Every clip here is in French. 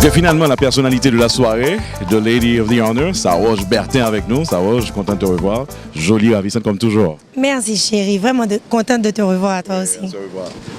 C'est finalement la personnalité de la soirée, The Lady of the Honor, Saroge Bertin avec nous. Saroge, content de te revoir. Jolie, ravissante comme toujours. Merci chérie, vraiment contente de te revoir à toi aussi.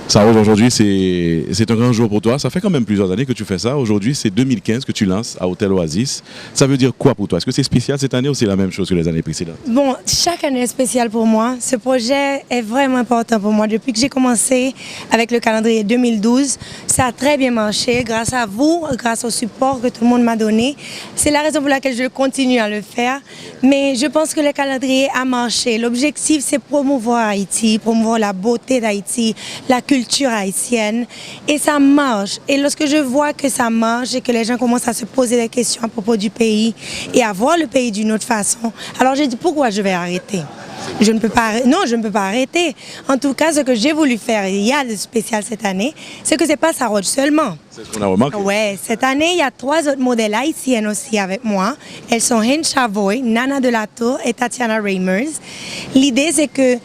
Saroge, aujourd'hui c'est un grand jour pour toi. Ça fait quand même plusieurs années que tu fais ça. Aujourd'hui c'est 2015 que tu lances à Hôtel Oasis. Ça veut dire quoi pour toi? Est-ce que c'est spécial cette année ou c'est la même chose que les années précédentes? Bon, chaque année est spéciale pour moi. Ce projet est vraiment important pour moi. Depuis que j'ai commencé avec le calendrier 2012, ça a très bien marché grâce à vous, grâce au support que tout le monde m'a donné. C'est la raison pour laquelle je continue à le faire. Mais je pense que le calendrier a marché. L'objectif, c'est promouvoir Haïti, promouvoir la beauté d'Haïti, la culture haïtienne. Et ça marche. Et lorsque je vois que ça marche et que les gens commencent à se poser des questions à propos du pays et à voir le pays d'une autre façon, alors j'ai dit pourquoi je vais arrêter? Je ne peux pas arrêter. En tout cas, ce que j'ai voulu faire, il y a de spécial cette année, c'est que c'est pas Saroge seulement. C'est ce qu'on a remarqué. Ouais, cette année, il y a 3 autres modèles haïtiennes aussi avec moi. Elles sont Hen Chavoy, Nana Delatour et Tatiana Reimers. L'idée, c'est que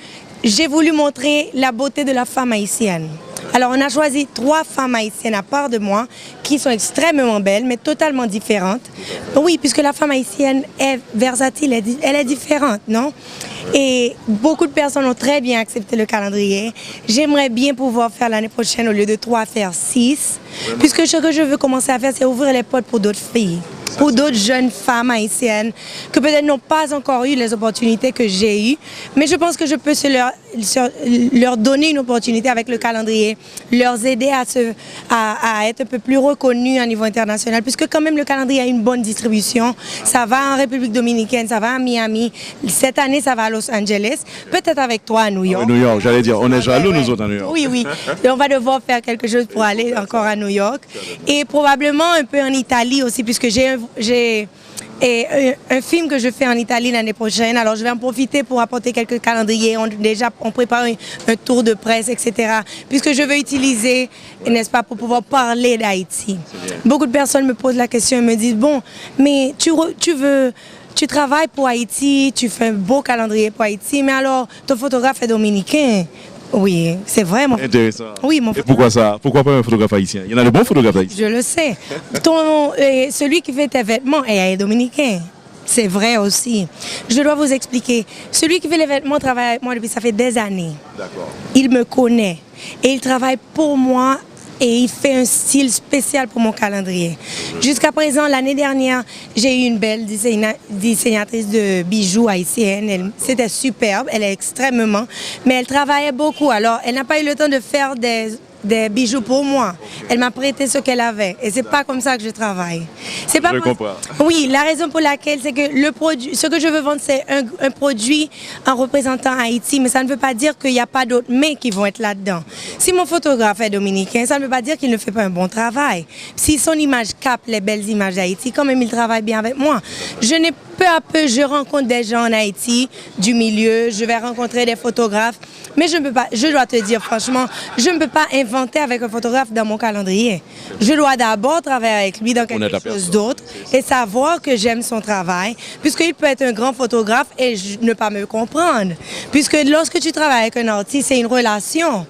j'ai voulu montrer la beauté de la femme haïtienne. Alors, on a choisi 3 femmes haïtiennes à part de moi qui sont extrêmement belles, mais totalement différentes. Oui, puisque la femme haïtienne est versatile, elle est différente, non? Et beaucoup de personnes ont très bien accepté le calendrier. J'aimerais bien pouvoir faire l'année prochaine, au lieu de 3, faire 6. Puisque ce que je veux commencer à faire, c'est ouvrir les portes pour d'autres filles, pour d'autres jeunes femmes haïtiennes que peut-être n'ont pas encore eu les opportunités que j'ai eues. Mais je pense que je peux leur donner une opportunité avec le calendrier, leur aider à être un peu plus reconnus à niveau international, puisque quand même le calendrier a une bonne distribution. Ça va en République dominicaine, ça va à Miami. Cette année, ça va à Los Angeles. Peut-être avec toi à New York. New York, j'allais dire, on est jaloux nous autres à New York. Oui, oui. Et on va devoir faire quelque chose pour aller encore à New York. Et probablement un peu en Italie aussi, puisque j'ai un film que je fais en Italie l'année prochaine. Alors je vais en profiter pour apporter quelques calendriers. On prépare un tour de presse, etc. Puisque je veux utiliser, n'est-ce pas, pour pouvoir parler d'Haïti. Beaucoup de personnes me posent la question et me disent, bon, mais tu travailles pour Haïti, tu fais un beau calendrier pour Haïti, mais alors ton photographe est dominicain. Oui, c'est vraiment intéressant. Oui, mon et pourquoi ça? Pourquoi pas un photographe haïtien? Il y en a de bons photographes haïtiens. Je le sais. Celui qui fait tes vêtements est dominicain. C'est vrai aussi. Je dois vous expliquer. Celui qui fait les vêtements travaille avec moi depuis ça fait des années. D'accord. Il me connaît et il travaille pour moi. Et il fait un style spécial pour mon calendrier. Jusqu'à présent, l'année dernière, j'ai eu une belle dessinatrice de bijoux haïtienne. C'était superbe, elle est extrêmement, mais elle travaillait beaucoup. Alors, elle n'a pas eu le temps de faire des bijoux pour moi. Elle m'a prêté ce qu'elle avait. Et c'est pas comme ça que je travaille. C'est pas. Je comprends. Oui, la raison pour laquelle c'est que le produit, ce que je veux vendre, c'est un produit en représentant Haïti, mais ça ne veut pas dire qu'il n'y a pas d'autres mains qui vont être là-dedans. Si mon photographe est dominicain, ça ne veut pas dire qu'il ne fait pas un bon travail. Si son image capte les belles images d'Haïti, quand même il travaille bien avec moi. Peu à peu, je rencontre des gens en Haïti, du milieu, je vais rencontrer des photographes, mais je ne peux pas, je dois te dire franchement, je ne peux pas inventer avec un photographe dans mon calendrier. Je dois d'abord travailler avec lui dans quelque chose d'autre et savoir que j'aime son travail, puisqu'il peut être un grand photographe et ne pas me comprendre. Puisque lorsque tu travailles avec un artiste, c'est une relation.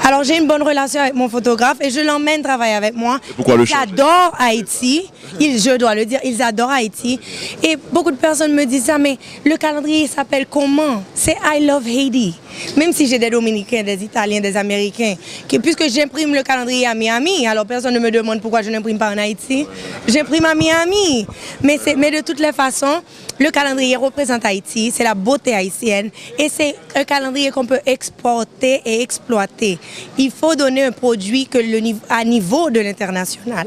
Alors j'ai une bonne relation avec mon photographe et je l'emmène travailler avec moi. Pourquoi le changer? Ils adorent Haïti, je dois le dire, ils adorent Haïti. Et beaucoup de personnes me disent ça, mais le calendrier s'appelle comment? C'est I Love Haiti. Même si j'ai des Dominicains, des Italiens, des Américains, puisque j'imprime le calendrier à Miami, alors personne ne me demande pourquoi je n'imprime pas en Haïti. J'imprime à Miami. Mais de toutes les façons, le calendrier représente Haïti, c'est la beauté haïtienne et c'est un calendrier qu'on peut exporter et exploiter. Il faut donner un produit à niveau de l'international.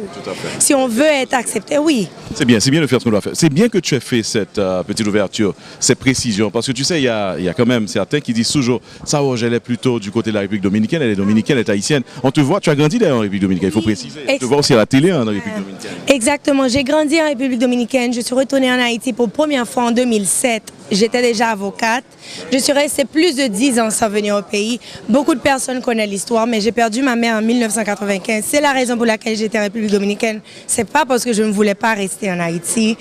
Si on veut être accepté, oui. C'est bien de faire ce qu'on doit faire. C'est bien que tu aies fait cette petite ouverture, cette précision, parce que tu sais, il y a quand même certains qui disent toujours, Saroge, elle est plutôt du côté de la République dominicaine, elle est dominicaine, elle est haïtienne. On te voit, tu as grandi d'ailleurs en République dominicaine, il faut préciser. On te voit aussi à la télé en République dominicaine. Exactement, j'ai grandi en République dominicaine, je suis retournée en Haïti pour la première fois en 2007 j'étais déjà avocate. Je suis restée plus de 10 ans sans venir au pays. Beaucoup de personnes connaissent l'histoire, mais j'ai perdu ma mère en 1995. C'est la raison pour laquelle j'étais en République dominicaine. C'est pas parce que je ne voulais pas rester en Haïti.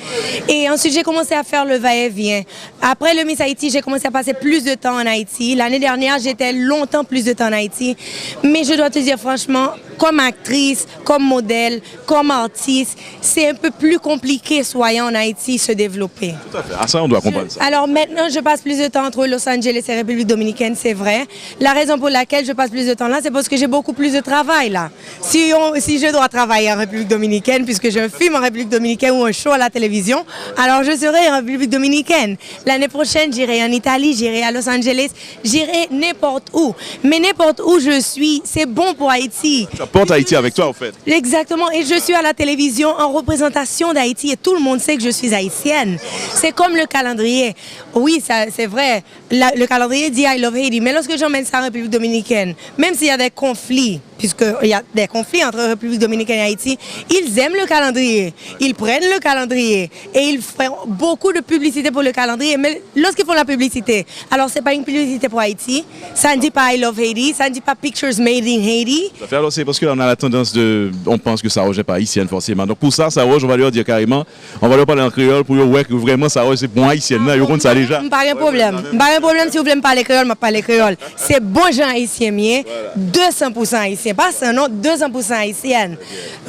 Et ensuite, j'ai commencé à faire le va-et-vient. Après le Miss Haïti, j'ai commencé à passer plus de temps en Haïti. L'année dernière, j'étais longtemps plus de temps en Haïti. Mais je dois te dire franchement, comme actrice, comme modèle, comme artiste, c'est un peu plus compliqué, soyons en Haïti, se développer. Tout à fait. À ça, on doit comprendre ça. Alors maintenant, je passe plus de temps entre Los Angeles et République dominicaine, c'est vrai. La raison pour laquelle je passe plus de temps là, c'est parce que j'ai beaucoup plus de travail là. Si je dois travailler en République dominicaine, puisque j'ai un film en République dominicaine ou un show à la télévision, alors je serai en République dominicaine. L'année prochaine, j'irai en Italie, j'irai à Los Angeles, j'irai n'importe où. Mais n'importe où je suis, c'est bon pour Haïti. Tu apportes Haïti avec toi, en fait. Exactement. Et je suis à la télévision en représentation d'Haïti et tout le monde sait que je suis haïtienne. C'est comme le calendrier. Oui, c'est vrai. Le calendrier dit I love Haiti. Mais lorsque j'emmène ça en République dominicaine, même s'il y a des conflits, puisqu'il y a des conflits entre République dominicaine et Haïti, ils aiment le calendrier. Ils prennent le calendrier et ils font beaucoup de publicité pour le calendrier. Mais lorsqu'ils font la publicité, alors c'est pas une publicité pour Haïti. Ça ne dit pas I love Haiti. Ça ne dit pas Pictures Made in Haiti. Alors c'est parce qu'on a la tendance de... On pense que Saroche n'est pas haïtienne forcément. Donc pour ça, Saroche, on va lui dire carrément, on va lui parler en créole pour voir que vraiment Saroche c'est bon haïtienne. Ils comptent ça déjà. Pas de problème. Pas de problème si vous voulez me parler créole, je parle créole. C'est bon gens haïtien, 200% haïtien. Pas ça, non, 200% haïtienne.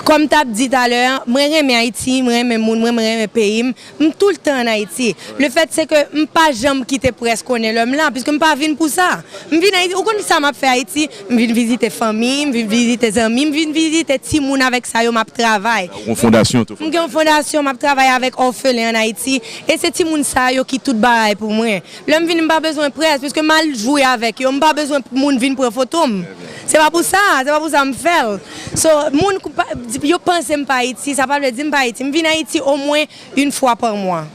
Comme tu as dit tout à l'heure, moi j'aime Haïti, moi j'aime mon, moi j'aime pays, tout le temps en Haïti. Le fait c'est que je ne pas jamais quitter presque l'homme là, puisque je ne pas venir pour ça. Je viens Haïti, où ça m'a fait Haïti, je viens visiter famille, je viens visiter amis, je viens visiter Timoun avec ça, je travaille. Une fondation, tout. Une fondation, je travaille avec orphelins en Haïti, et c'est Timoun ça qui tout bagaille pour moi. L'homme vient pas besoin de presse, puisque mal jouer avec, je n'ai pas besoin de moun venir pour photo. C'est pas pour ça me faire. So, moun yo pense pas Haïti, ça pas veut dire pas Haïti. Je viens Haïti au moins une fois par mois.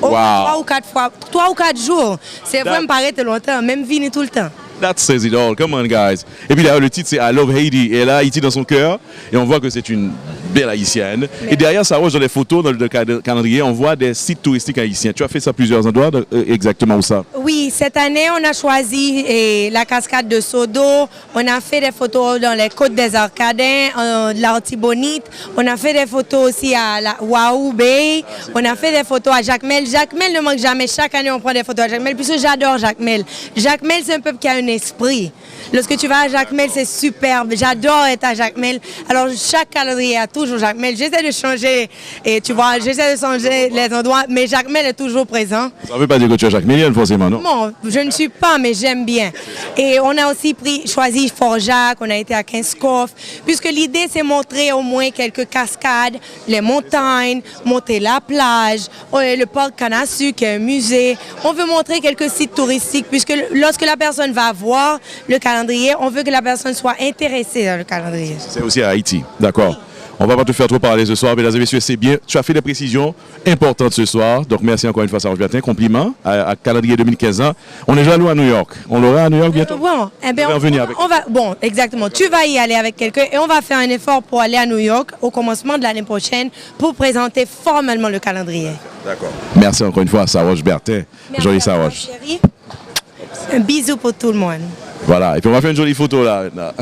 Wow. 3 ou 4 fois, 3 ou 4 jours. C'est vrai, me paraît longtemps, même venir tout le temps. That says it all. Come on, guys. Et puis d'ailleurs, le titre, c'est I Love Haiti. Et elle a Haïti dans son cœur. Et on voit que c'est une belle haïtienne. Merci. Et derrière, Saroche, dans les photos, dans le calendrier, on voit des sites touristiques haïtiens. Tu as fait ça à plusieurs endroits, exactement où ça? Oui, cette année, on a choisi la cascade de Sodo. On a fait des photos dans les côtes des Arcadins, l'Artibonite. On a fait des photos aussi à la Waou Bay. On a fait des photos à Jacmel. Jacmel ne manque jamais. Chaque année, on prend des photos à Jacmel, puisque j'adore Jacmel. Jacmel, c'est un peuple qui a un esprit. Lorsque tu vas à Jacmel, c'est superbe. J'adore être à Jacmel. Alors, chaque calendrier a toujours Jacmel. J'essaie de changer, et tu vois, j'essaie de changer les endroits, mais Jacmel est toujours présent. Ça ne veut pas dire que tu es Jacmelienne, forcément, non? Non, je ne suis pas, mais j'aime bien. Et on a aussi choisi Fort-Jacques, on a été à Kinskoff, puisque l'idée, c'est montrer au moins quelques cascades, les montagnes, monter la plage, le parc Canassu, qui est un musée. On veut montrer quelques sites touristiques, puisque lorsque la personne va voir le calendrier, on veut que la personne soit intéressée dans le calendrier. C'est aussi à Haïti, d'accord. On ne va pas te faire trop parler ce soir, mesdames et messieurs, c'est bien. Tu as fait des précisions importantes ce soir. Donc merci encore une fois, Saroche Bertin. Compliment à calendrier 2015 ans. On est déjà nous à New York. On l'aura à New York bientôt? Bon, eh bien, bon, exactement. Tu vas y aller avec quelqu'un et on va faire un effort pour aller à New York au commencement de l'année prochaine pour présenter formellement le calendrier. D'accord. Merci encore une fois à Saroche Bertin. Jolie Saroche. Un bisou pour tout le monde. Voilà. Et puis on va faire une jolie photo là maintenant.